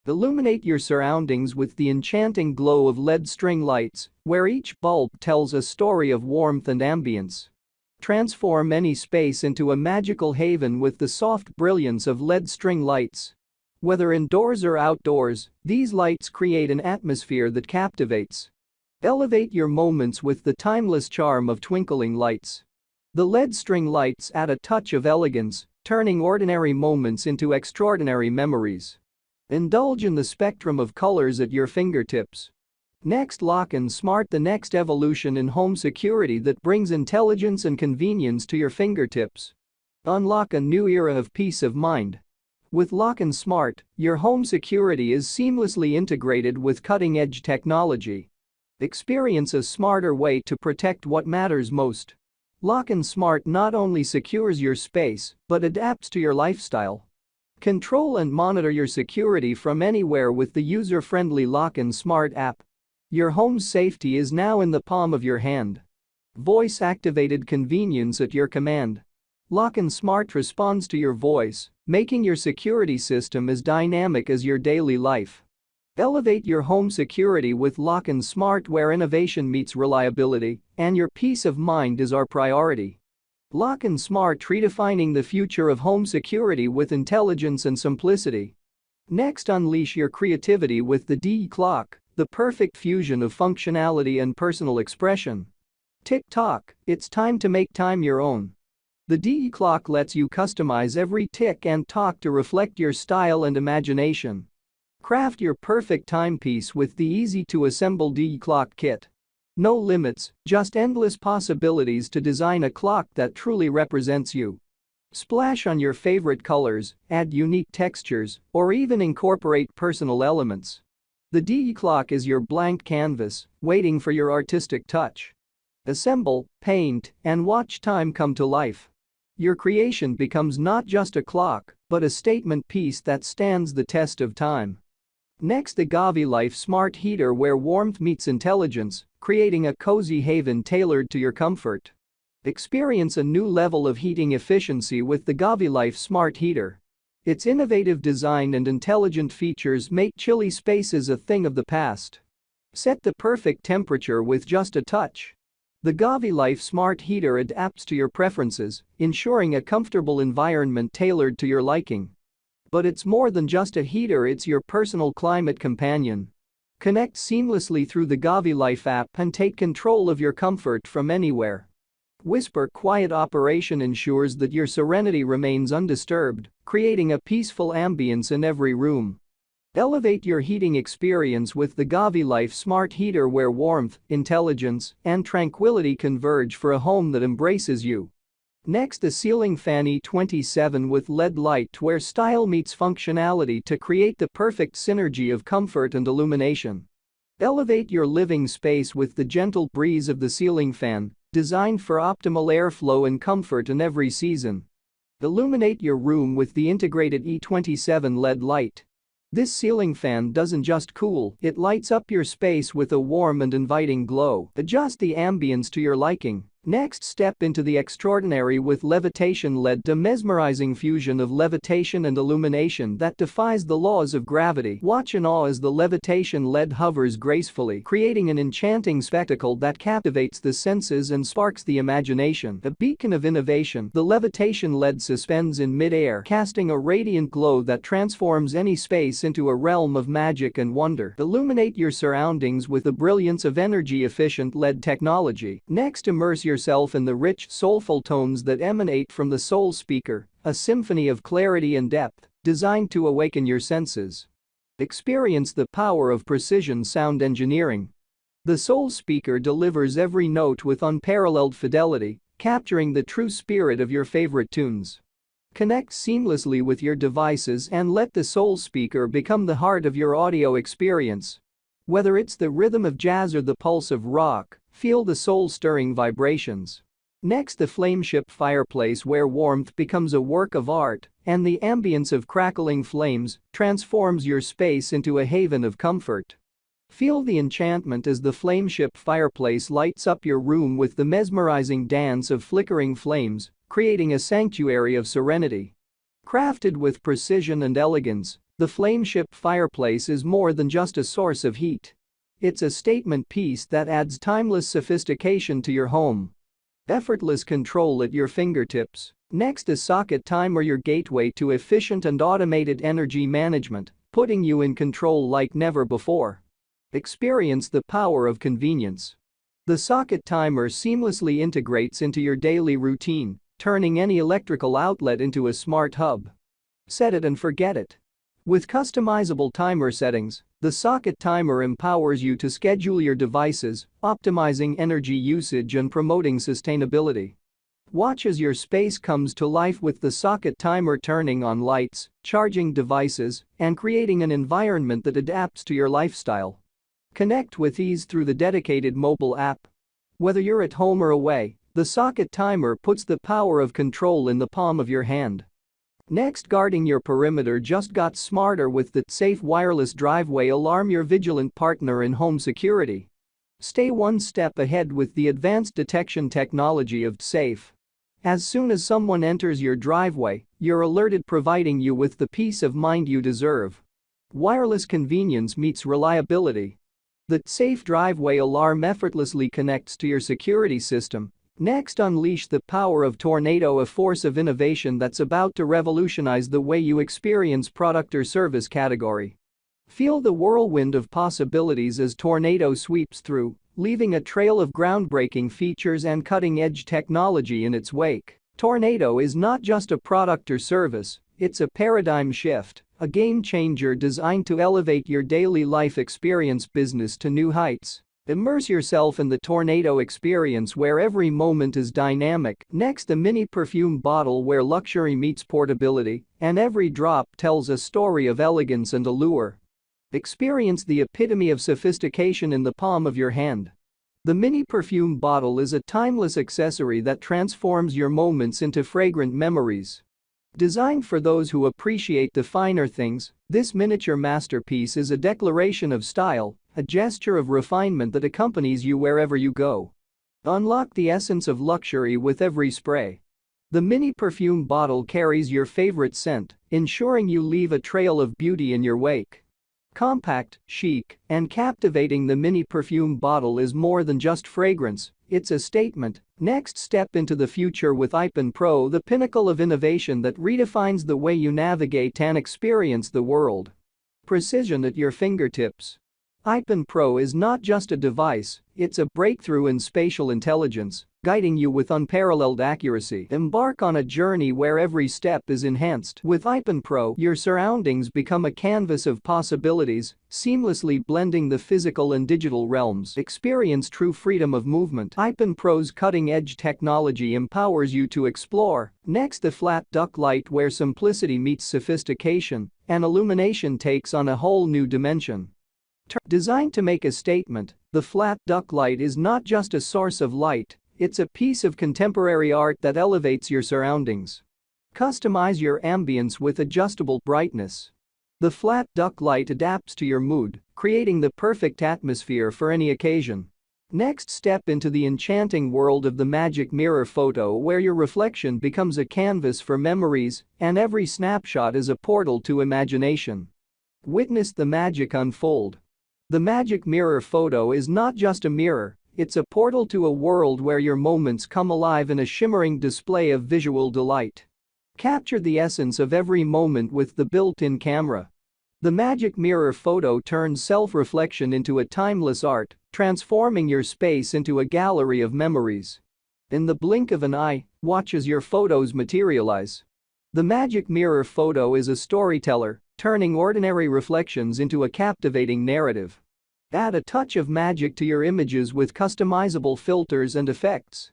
Illuminate your surroundings with the enchanting glow of LED string lights, where each bulb tells a story of warmth and ambience. Transform any space into a magical haven with the soft brilliance of LED string lights. Whether indoors or outdoors, these lights create an atmosphere that captivates. Elevate your moments with the timeless charm of twinkling lights. The LED string lights add a touch of elegance, turning ordinary moments into extraordinary memories. Indulge in the spectrum of colors at your fingertips. Next, Lockin Smart, the next evolution in home security that brings intelligence and convenience to your fingertips. Unlock a new era of peace of mind. With Lockin Smart, your home security is seamlessly integrated with cutting-edge technology. Experience a smarter way to protect what matters most. Lockin Smart not only secures your space, but adapts to your lifestyle. Control and monitor your security from anywhere with the user-friendly Lockin Smart app. Your home's safety is now in the palm of your hand. Voice-activated convenience at your command. Lockin Smart responds to your voice, making your security system as dynamic as your daily life. Elevate your home security with Lockin Smart, where innovation meets reliability, and your peace of mind is our priority. Lockin Smart, redefining the future of home security with intelligence and simplicity. Next, unleash your creativity with the D-Clock, the perfect fusion of functionality and personal expression. Tick-tock, it's time to make time your own. The D-Clock lets you customize every tick and tock to reflect your style and imagination. Craft your perfect timepiece with the easy-to-assemble D-Clock kit. No limits, just endless possibilities to design a clock that truly represents you. Splash on your favorite colors, add unique textures, or even incorporate personal elements. The D-Clock is your blank canvas, waiting for your artistic touch. Assemble, paint, and watch time come to life. Your creation becomes not just a clock, but a statement piece that stands the test of time. Next, the Goveelife Smart Heater, where warmth meets intelligence, creating a cozy haven tailored to your comfort. Experience a new level of heating efficiency with the Goveelife Smart Heater. Its innovative design and intelligent features make chilly spaces a thing of the past. Set the perfect temperature with just a touch. The Goveelife Smart Heater adapts to your preferences, ensuring a comfortable environment tailored to your liking. But it's more than just a heater, it's your personal climate companion. Connect seamlessly through the Goveelife app and take control of your comfort from anywhere. Whisper quiet operation ensures that your serenity remains undisturbed, creating a peaceful ambience in every room. Elevate your heating experience with the Goveelife Smart Heater, where warmth, intelligence, and tranquility converge for a home that embraces you. Next, the ceiling Fan E27 with LED light, where style meets functionality to create the perfect synergy of comfort and illumination. Elevate your living space with the gentle breeze of the ceiling fan, designed for optimal airflow and comfort in every season. Illuminate your room with the integrated E27 LED light. This ceiling fan doesn't just cool, it lights up your space with a warm and inviting glow. Adjust the ambience to your liking. Next, step into the extraordinary with Levitation LED, a mesmerizing fusion of levitation and illumination that defies the laws of gravity. Watch in awe as the Levitation LED hovers gracefully, creating an enchanting spectacle that captivates the senses and sparks the imagination. A beacon of innovation, the Levitation LED suspends in mid-air, casting a radiant glow that transforms any space into a realm of magic and wonder. Illuminate your surroundings with the brilliance of energy-efficient LED technology. Next, immerse yourself in the rich, soulful tones that emanate from the Soul Speaker, a symphony of clarity and depth, designed to awaken your senses. Experience the power of precision sound engineering. The Soul Speaker delivers every note with unparalleled fidelity, capturing the true spirit of your favorite tunes. Connect seamlessly with your devices and let the Soul Speaker become the heart of your audio experience. Whether it's the rhythm of jazz or the pulse of rock, feel the soul-stirring vibrations. Next, the Flamship Fireplace, where warmth becomes a work of art, and the ambience of crackling flames transforms your space into a haven of comfort. Feel the enchantment as the Flameship Fireplace lights up your room with the mesmerizing dance of flickering flames, creating a sanctuary of serenity. Crafted with precision and elegance, The Flamship Fireplace is more than just a source of heat. It's a statement piece that adds timeless sophistication to your home. Effortless control at your fingertips. Next is Socket Timer, your gateway to efficient and automated energy management, putting you in control like never before. Experience the power of convenience. The Socket Timer seamlessly integrates into your daily routine, turning any electrical outlet into a smart hub. Set it and forget it. With customizable timer settings, the Socket Timer empowers you to schedule your devices, optimizing energy usage and promoting sustainability. Watch as your space comes to life with the Socket Timer, turning on lights, charging devices, and creating an environment that adapts to your lifestyle. Connect with ease through the dedicated mobile app. Whether you're at home or away, the Socket Timer puts the power of control in the palm of your hand. Next, guarding your perimeter just got smarter with the HTZSAFE wireless driveway alarm, your vigilant partner in home security. Stay one step ahead with the advanced detection technology of HTZSAFE. As soon as someone enters your driveway, you're alerted, providing you with the peace of mind you deserve. Wireless convenience meets reliability. The HTZSAFE driveway alarm effortlessly connects to your security system. Next, unleash the power of Tornado, a force of innovation that's about to revolutionize the way you experience product or service category. Feel the whirlwind of possibilities as Tornado sweeps through, leaving a trail of groundbreaking features and cutting-edge technology in its wake. Tornado is not just a product or service, it's a paradigm shift, a game-changer designed to elevate your daily life experience, business to new heights. Immerse yourself in the Tornado experience where every moment is dynamic. Next, the mini perfume bottle, where luxury meets portability, and every drop tells a story of elegance and allure. Experience the epitome of sophistication in the palm of your hand. The mini perfume bottle is a timeless accessory that transforms your moments into fragrant memories. Designed for those who appreciate the finer things, this miniature masterpiece is a declaration of style, a gesture of refinement that accompanies you wherever you go. Unlock the essence of luxury with every spray. The mini perfume bottle carries your favorite scent, ensuring you leave a trail of beauty in your wake. Compact, chic, and captivating, the mini perfume bottle is more than just fragrance, it's a statement. Next, step into the future with IPIN Pro, the pinnacle of innovation that redefines the way you navigate and experience the world. Precision at your fingertips. IPIN Pro is not just a device, it's a breakthrough in spatial intelligence, guiding you with unparalleled accuracy. Embark on a journey where every step is enhanced. With IPIN Pro, your surroundings become a canvas of possibilities, seamlessly blending the physical and digital realms. Experience true freedom of movement. IPIN Pro's cutting-edge technology empowers you to explore. Next, the flat duct light, where simplicity meets sophistication and illumination takes on a whole new dimension. Designed to make a statement, the flat duct light is not just a source of light, it's a piece of contemporary art that elevates your surroundings. Customize your ambience with adjustable brightness. The flat duct light adapts to your mood, creating the perfect atmosphere for any occasion. Next, step into the enchanting world of the magic mirror photo, where your reflection becomes a canvas for memories and every snapshot is a portal to imagination. Witness the magic unfold. The magic mirror photo is not just a mirror, it's a portal to a world where your moments come alive in a shimmering display of visual delight. Capture the essence of every moment with the built-in camera. The magic mirror photo turns self-reflection into a timeless art, transforming your space into a gallery of memories. In the blink of an eye, watch as your photos materialize. The magic mirror photo is a storyteller, turning ordinary reflections into a captivating narrative. Add a touch of magic to your images with customizable filters and effects.